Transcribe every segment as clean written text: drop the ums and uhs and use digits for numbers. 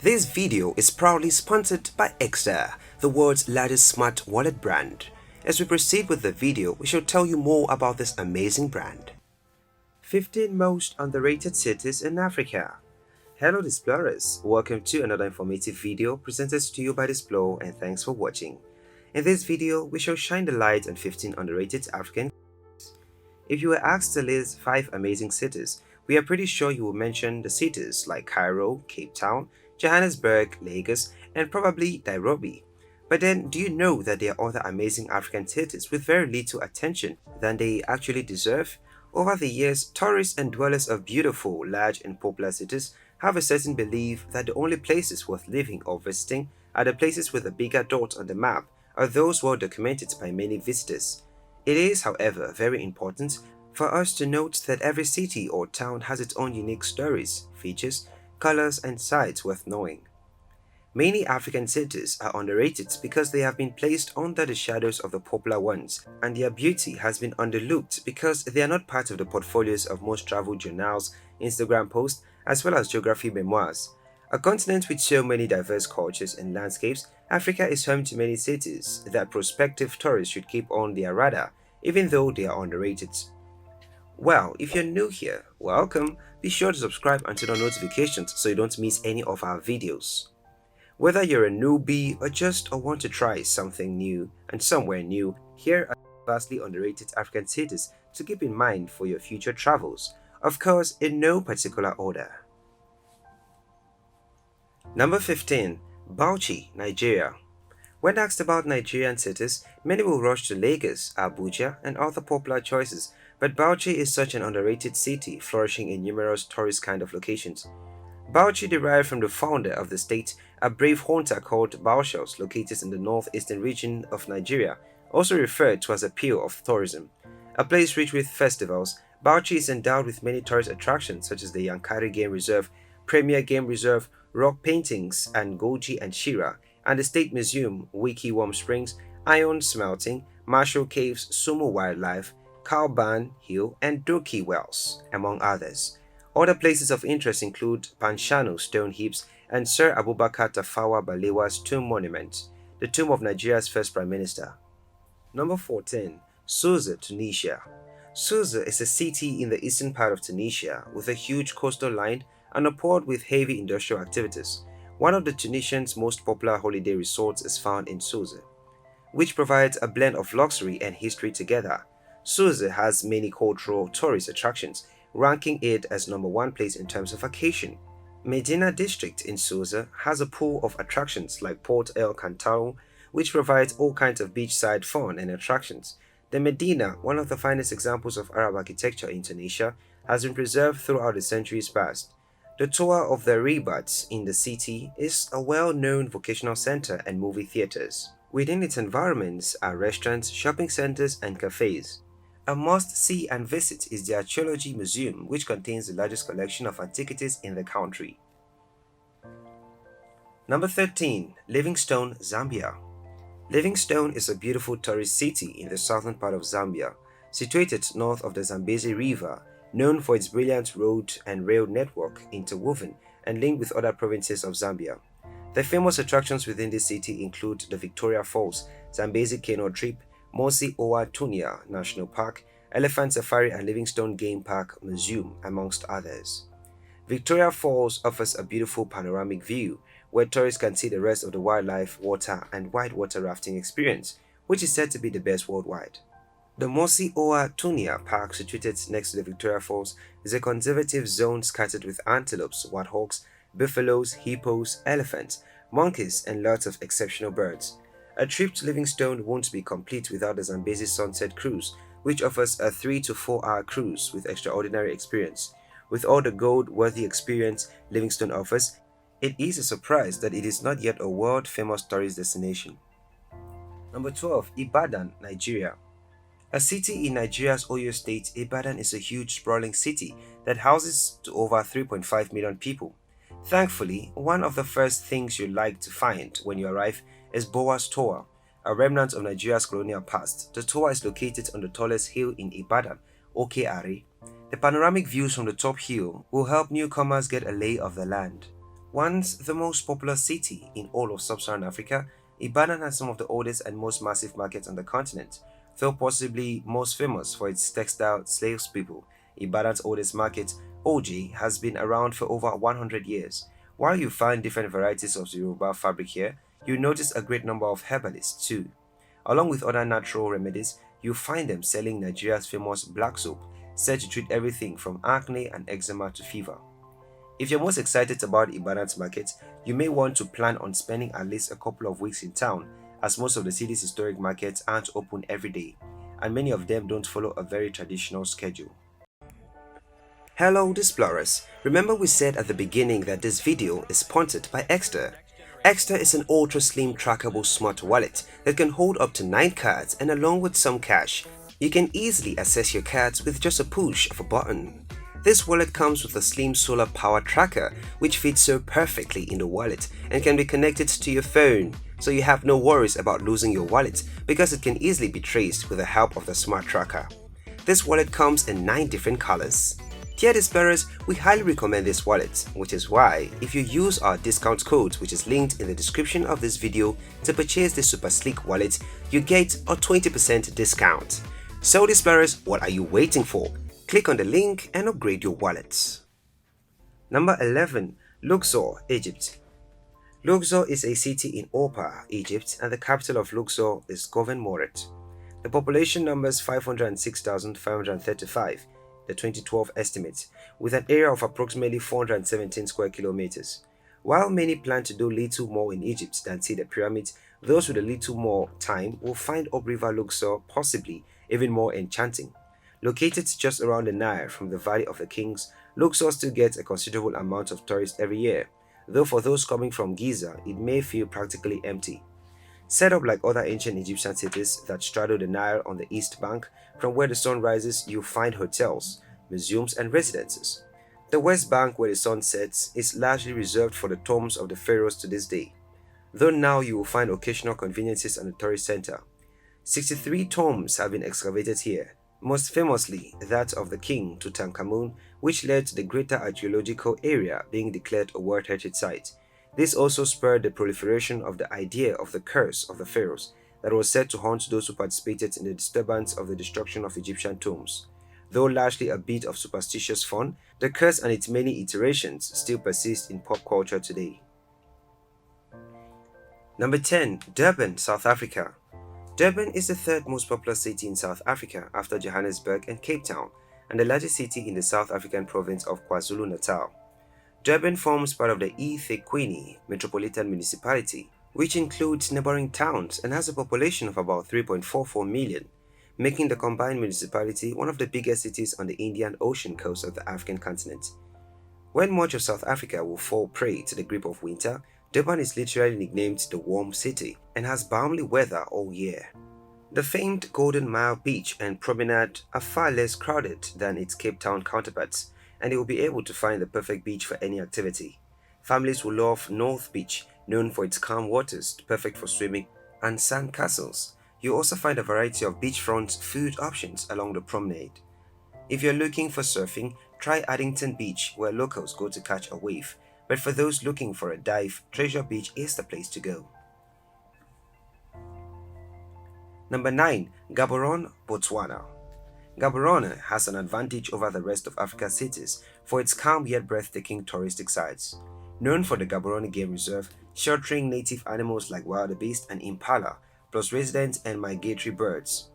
This video is proudly sponsored by Exter, the world's largest smart wallet brand. As we proceed with the video, we shall tell you more about this amazing brand. 15 most underrated cities in Africa. Hello Explorers, welcome to another informative video presented to you by Explorer, and thanks for watching. In this video, we shall shine the light on 15 underrated African cities. If you were asked to list 5 amazing cities, we are pretty sure you will mention the cities like Cairo, Cape Town, Johannesburg, Lagos, and probably Nairobi. But then, do you know that there are other amazing African cities with very little attention than they actually deserve? Over the years, tourists and dwellers of beautiful, large and popular cities have a certain belief that the only places worth living or visiting are the places with a bigger dot on the map, or those well documented by many visitors. It is, however, very important for us to note that every city or town has its own unique stories, features, colors, and sights worth knowing. Many African cities are underrated because they have been placed under the shadows of the popular ones, and their beauty has been underlooked because they are not part of the portfolios of most travel journals, Instagram posts, as well as geography memoirs. A continent with so many diverse cultures and landscapes, Africa is home to many cities that prospective tourists should keep on their radar, even though they are underrated. Well, if you're new here, welcome. Be sure to subscribe and turn on notifications so you don't miss any of our videos. Whether you're a newbie or want to try something new and somewhere new, here are vastly underrated African cities to keep in mind for your future travels, of course in no particular order. Number 15. Bauchi, Nigeria. When asked about Nigerian cities, many will rush to Lagos, Abuja, and other popular choices, but Bauchi is such an underrated city, flourishing in numerous tourist kind of locations. Bauchi derived from the founder of the state, a brave hunter called Bausheis, located in the northeastern region of Nigeria, also referred to as a Peel of tourism. A place rich with festivals, Bauchi is endowed with many tourist attractions such as the Yankari Game Reserve, Premier Game Reserve, rock paintings and Goji and Shira, and the State Museum, Wikki Warm Springs, iron smelting, Marshall Caves, Sumu Wildlife, Kalban Hill, and Dukkey Wells, among others. Other places of interest include Panshanu stone heaps and Sir Abubakar Tafawa Balewa's tomb monument, the tomb of Nigeria's first Prime Minister. Number 14. SOUSSE, Tunisia. SOUSSE is a city in the eastern part of Tunisia with a huge coastal line and a port with heavy industrial activities. One of the Tunisians' most popular holiday resorts is found in SOUSSE, which provides a blend of luxury and history together. SOUSSE has many cultural tourist attractions, ranking it as number 1 place in terms of vacation. Medina district in SOUSSE has a pool of attractions like Port El Cantaro, which provides all kinds of beachside fun and attractions. The Medina, one of the finest examples of Arab architecture in Tunisia, has been preserved throughout the centuries past. The Tour of the Rebats in the city is a well-known vocational center and movie theaters. Within its environments are restaurants, shopping centers, and cafes. A must-see and visit is the Archaeology Museum, which contains the largest collection of antiquities in the country. Number 13. Livingstone, Zambia. Livingstone is a beautiful tourist city in the southern part of Zambia, situated north of the Zambezi River, known for its brilliant road and rail network interwoven and linked with other provinces of Zambia. The famous attractions within this city include the Victoria Falls, Zambezi Canoe Trip, Mosi Owa Tunia National Park, Elephant Safari and Livingstone Game Park Museum, amongst others. Victoria Falls offers a beautiful panoramic view where tourists can see the rest of the wildlife, water, and whitewater rafting experience, which is said to be the best worldwide. The Mosi Owa Tunia Park, situated next to the Victoria Falls, is a conservative zone scattered with antelopes, warthogs, buffaloes, hippos, elephants, monkeys, and lots of exceptional birds. A trip to Livingstone won't be complete without the Zambezi Sunset Cruise, which offers a 3 to 4 hour cruise with extraordinary experience. With all the gold-worthy experience Livingstone offers, it is a surprise that it is not yet a world-famous tourist destination. Number 12. Ibadan, Nigeria. A city in Nigeria's Oyo State, Ibadan is a huge sprawling city that houses to over 3.5 million people. Thankfully, one of the first things you'd like to find when you arrive is Bowa's Tower, a remnant of Nigeria's colonial past. The tower is located on the tallest hill in Ibadan, Okeare. The panoramic views from the top hill will help newcomers get a lay of the land. Once the most populous city in all of sub-Saharan Africa, Ibadan has some of the oldest and most massive markets on the continent, though possibly most famous for its textile slaves people. Ibadan's oldest market, Oji, has been around for over 100 years. While you find different varieties of Yoruba fabric here, you notice a great number of herbalists too. Along with other natural remedies, you find them selling Nigeria's famous black soap, said to treat everything from acne and eczema to fever. If you're most excited about Ibadan's market, you may want to plan on spending at least a couple of weeks in town, as most of the city's historic markets aren't open every day, and many of them don't follow a very traditional schedule. Hello Explorers, remember we said at the beginning that this video is sponsored by Extra. Extra is an ultra slim trackable smart wallet that can hold up to 9 cards, and along with some cash, you can easily access your cards with just a push of a button. This wallet comes with a slim solar power tracker which fits so perfectly in the wallet and can be connected to your phone, so you have no worries about losing your wallet because it can easily be traced with the help of the smart tracker. This wallet comes in 9 different colors. Dear Explorers, we highly recommend this wallet, which is why if you use our discount code which is linked in the description of this video to purchase this super sleek wallet, you get a 20% discount. So Explorers, what are you waiting for? Click on the link and upgrade your wallets. Number 11. Luxor, Egypt. Luxor is a city in Oppa, Egypt, and the capital of Luxor is Goven Moret. The population numbers 506,535, the 2012 estimate, with an area of approximately 417 square kilometers. While many plan to do little more in Egypt than see the pyramids, those with a little more time will find upriver Luxor possibly even more enchanting. Located just around the Nile from the Valley of the Kings, Luxor still gets a considerable amount of tourists every year, though for those coming from Giza, it may feel practically empty. Set up like other ancient Egyptian cities that straddle the Nile on the east bank, from where the sun rises you'll find hotels, museums and residences. The west bank where the sun sets is largely reserved for the tombs of the pharaohs to this day, though now you will find occasional conveniences and a tourist center. 63 tombs have been excavated here, most famously that of the king Tutankhamun, which led to the greater archaeological area being declared a World Heritage Site. This also spurred the proliferation of the idea of the curse of the pharaohs that was said to haunt those who participated in the disturbance of the destruction of Egyptian tombs. Though largely a bit of superstitious fun, the curse and its many iterations still persist in pop culture today. Number 10. Durban, South Africa. Durban is the third most populous city in South Africa after Johannesburg and Cape Town, and the largest city in the South African province of KwaZulu-Natal. Durban forms part of the eThekwini Metropolitan Municipality, which includes neighboring towns and has a population of about 3.44 million, making the combined municipality one of the biggest cities on the Indian Ocean coast of the African continent. When much of South Africa will fall prey to the grip of winter, Durban is literally nicknamed the Warm City and has balmy weather all year. The famed Golden Mile Beach and Promenade are far less crowded than its Cape Town counterparts, and you will be able to find the perfect beach for any activity. Families will love North Beach, known for its calm waters, perfect for swimming, and sand castles. You also find a variety of beachfront food options along the promenade. If you're looking for surfing, try Addington Beach, where locals go to catch a wave. But for those looking for a dive, Treasure Beach is the place to go. Number 9. Gaborone, Botswana. Gaborone has an advantage over the rest of Africa's cities for its calm yet breathtaking touristic sites. Known for the Gaborone Game Reserve, sheltering native animals like wildebeest and impala, plus resident and migratory birds.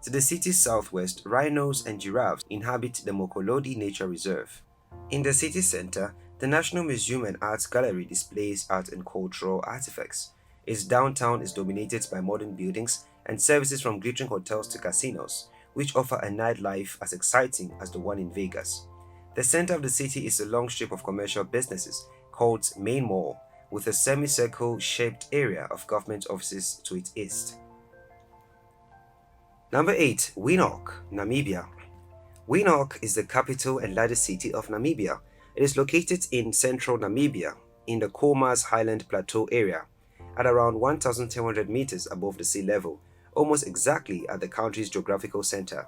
To the city's southwest, rhinos and giraffes inhabit the Mokolodi Nature Reserve. In the city center, the National Museum and Arts Gallery displays art and cultural artifacts. Its downtown is dominated by modern buildings and services from glittering hotels to casinos, which offer a nightlife as exciting as the one in Vegas. The center of the city is a long strip of commercial businesses called Main Mall, with a semicircle-shaped area of government offices to its east. Number 8. Windhoek, Namibia. Windhoek is the capital and largest city of Namibia. It is located in central Namibia, in the Khomas Highland Plateau area, at around 1,200 meters above the sea level, almost exactly at the country's geographical center.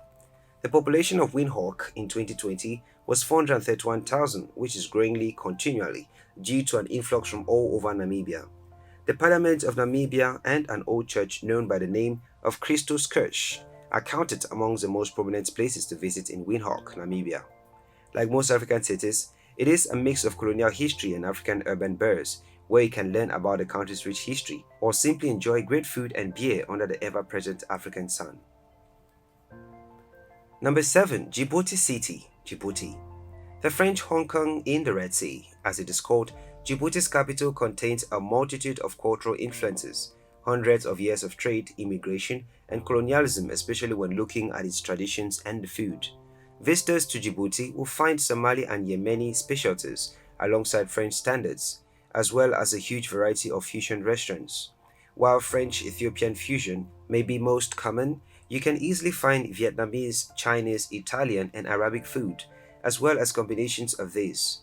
The population of Windhoek in 2020 was 431,000, which is growing continually due to an influx from all over Namibia. The Parliament of Namibia and an old church known by the name of Christus Kirch are counted among the most prominent places to visit in Windhoek, Namibia. Like most African cities, it is a mix of colonial history and African urban burrs, where you can learn about the country's rich history or simply enjoy great food and beer under the ever-present African sun. Number 7. Djibouti City, Djibouti. The French Hong Kong in the Red Sea, as it is called, Djibouti's capital contains a multitude of cultural influences, hundreds of years of trade, immigration, and colonialism, especially when looking at its traditions and the food. Visitors to Djibouti will find Somali and Yemeni specialties alongside French standards, as well as a huge variety of fusion restaurants. While French-Ethiopian fusion may be most common, you can easily find Vietnamese, Chinese, Italian, and Arabic food, as well as combinations of these.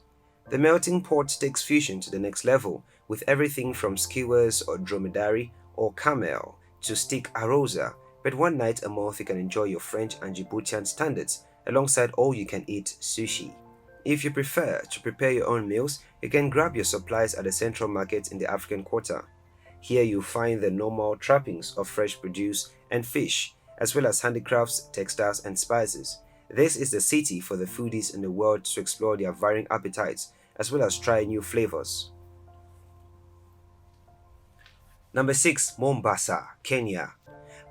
The melting pot takes fusion to the next level, with everything from skewers or dromedary or camel to stick arosa, but one night a month you can enjoy your French and Djiboutian standards alongside all-you-can-eat sushi. If you prefer to prepare your own meals, you can grab your supplies at the central market in the African Quarter. Here you'll find the normal trappings of fresh produce and fish, as well as handicrafts, textiles, and spices. This is the city for the foodies in the world to explore their varying appetites, as well as try new flavors. Number 6. Mombasa, Kenya.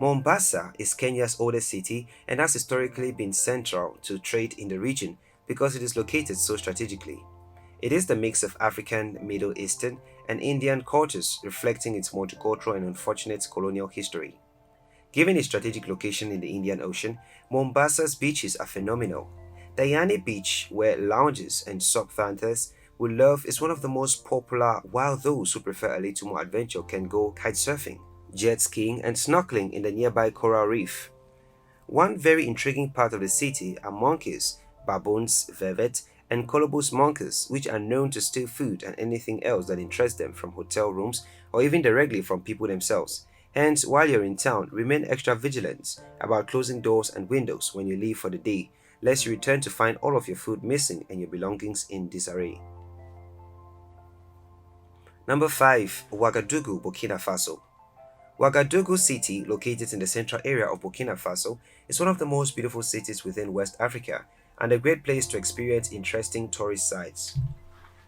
Mombasa is Kenya's oldest city and has historically been central to trade in the region because it is located so strategically. It is the mix of African, Middle Eastern, and Indian cultures, reflecting its multicultural and unfortunate colonial history. Given its strategic location in the Indian Ocean, Mombasa's beaches are phenomenal. Diani Beach, where loungers and subthanters will love, is one of the most popular, while those who prefer a little more adventure can go kitesurfing, jet skiing, and snorkeling in the nearby coral reef. One very intriguing part of the city are monkeys, baboons, vervet, and colobus monkeys, which are known to steal food and anything else that interests them from hotel rooms or even directly from people themselves. Hence, while you're in town, remain extra vigilant about closing doors and windows when you leave for the day, lest you return to find all of your food missing and your belongings in disarray. Number 5. Ouagadougou, Burkina Faso. Ouagadougou City, located in the central area of Burkina Faso, is one of the most beautiful cities within West Africa and a great place to experience interesting tourist sites.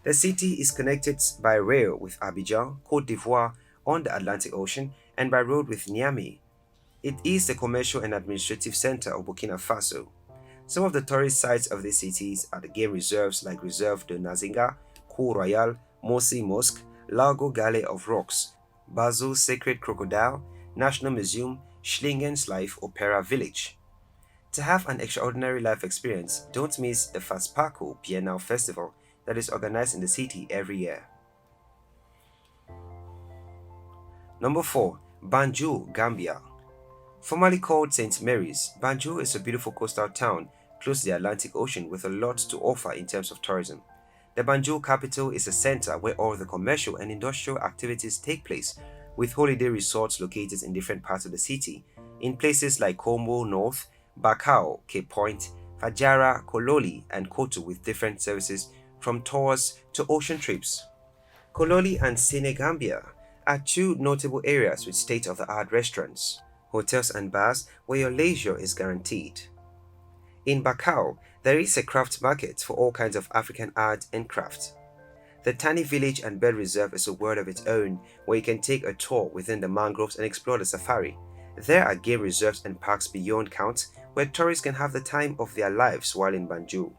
The city is connected by rail with Abidjan, Côte d'Ivoire on the Atlantic Ocean, and by road with Niamey. It is the commercial and administrative center of Burkina Faso. Some of the tourist sites of these cities are the game reserves like Reserve de Nazinga, Cour Royale, Mosi Mosque, Lago Gale of Rocks, Basel Sacred Crocodile, National Museum, Schlingen's Life Opera Village. To have an extraordinary life experience, don't miss the FASPACO Biennale Festival that is organized in the city every year. Number 4. Banjul, Gambia. Formerly called St. Mary's, Banjul is a beautiful coastal town close to the Atlantic Ocean with a lot to offer in terms of tourism. The Banjul capital is a center where all the commercial and industrial activities take place, with holiday resorts located in different parts of the city, in places like Como North, Bakau, Cape Point, Fajara, Kololi, and Kotu, with different services from tours to ocean trips. Kololi and Senegambia are two notable areas with state-of-the-art restaurants, hotels and bars where your leisure is guaranteed. In Bakau, there is a craft market for all kinds of African art and craft. The tiny village and bird reserve is a world of its own, where you can take a tour within the mangroves and explore the safari. There are game reserves and parks beyond count, where tourists can have the time of their lives while in Banjul.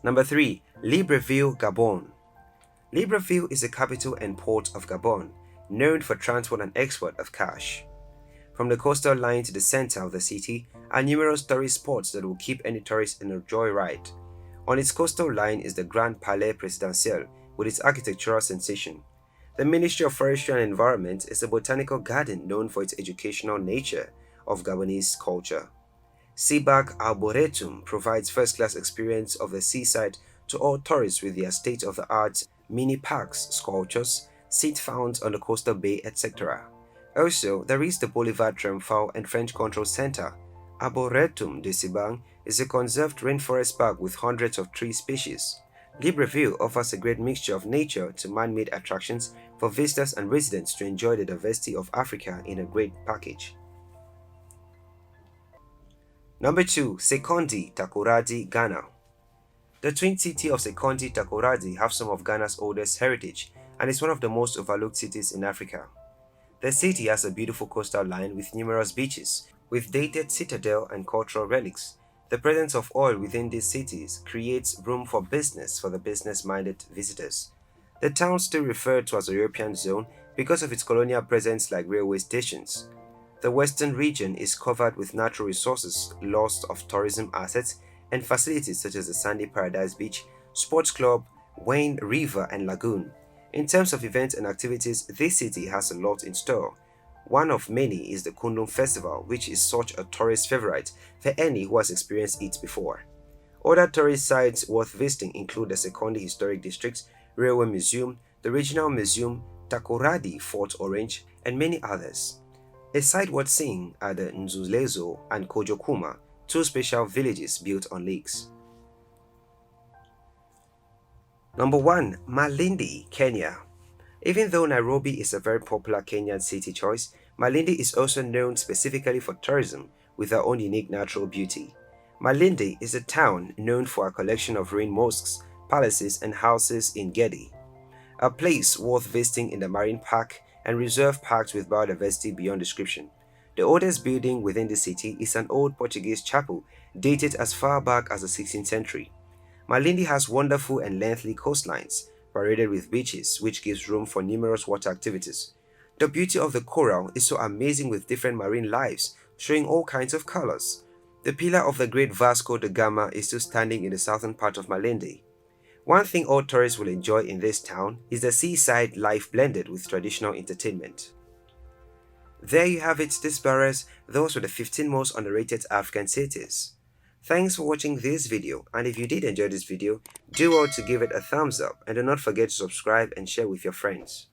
Number 3. Libreville, Gabon. Libreville is the capital and port of Gabon, known for transport and export of cash. From the coastal line to the center of the city are numerous tourist spots that will keep any tourist in a joyride. On its coastal line is the Grand Palais Presidentiel with its architectural sensation. The Ministry of Forestry and Environment is a botanical garden known for its educational nature of Gabonese culture. Seaback Arboretum provides first-class experience of the seaside to all tourists with their state-of-the-art mini parks, sculptures, seat founds on the coastal bay, etc. Also, there is the Boulevard Triomphal and French Control Center, Arboretum de Sibang is a conserved rainforest park with hundreds of tree species. Libreville offers a great mixture of nature to man-made attractions for visitors and residents to enjoy the diversity of Africa in a great package. Number 2. SEKONDI-TAKORADI, Ghana. The twin city of SEKONDI-TAKORADI have some of Ghana's oldest heritage and is one of the most overlooked cities in Africa. The city has a beautiful coastal line with numerous beaches, with dated citadel and cultural relics. The presence of oil within these cities creates room for business for the business-minded visitors. The town still referred to as a European zone because of its colonial presence like railway stations. The western region is covered with natural resources, lots of tourism assets, and facilities such as the Sandy Paradise Beach, Sports Club, Wayne River and Lagoon. In terms of events and activities, this city has a lot in store. One of many is the Kundum Festival, which is such a tourist favorite for any who has experienced it before. Other tourist sites worth visiting include the Sekondi Historic District, Railway Museum, the Regional Museum, Takoradi Fort Orange, and many others. A site worth seeing are the Nzulezo and Kojokuma, two special villages built on lakes. Number 1. Malindi, Kenya. Even though Nairobi is a very popular Kenyan city choice, Malindi is also known specifically for tourism with her own unique natural beauty. Malindi is a town known for a collection of ruined mosques, palaces and houses in Gedi, a place worth visiting in the marine park and reserve parks with biodiversity beyond description. The oldest building within the city is an old Portuguese chapel dated as far back as the 16th century. Malindi has wonderful and lengthy coastlines, paraded with beaches, which gives room for numerous water activities. The beauty of the coral is so amazing with different marine lives, showing all kinds of colors. The pillar of the Great Vasco da Gama is still standing in the southern part of Malindi. One thing all tourists will enjoy in this town is the seaside life blended with traditional entertainment. There you have it, disparers. Those were the 15 most underrated African cities. Thanks for watching this video, and if you did enjoy this video, do well to give it a thumbs up and do not forget to subscribe and share with your friends.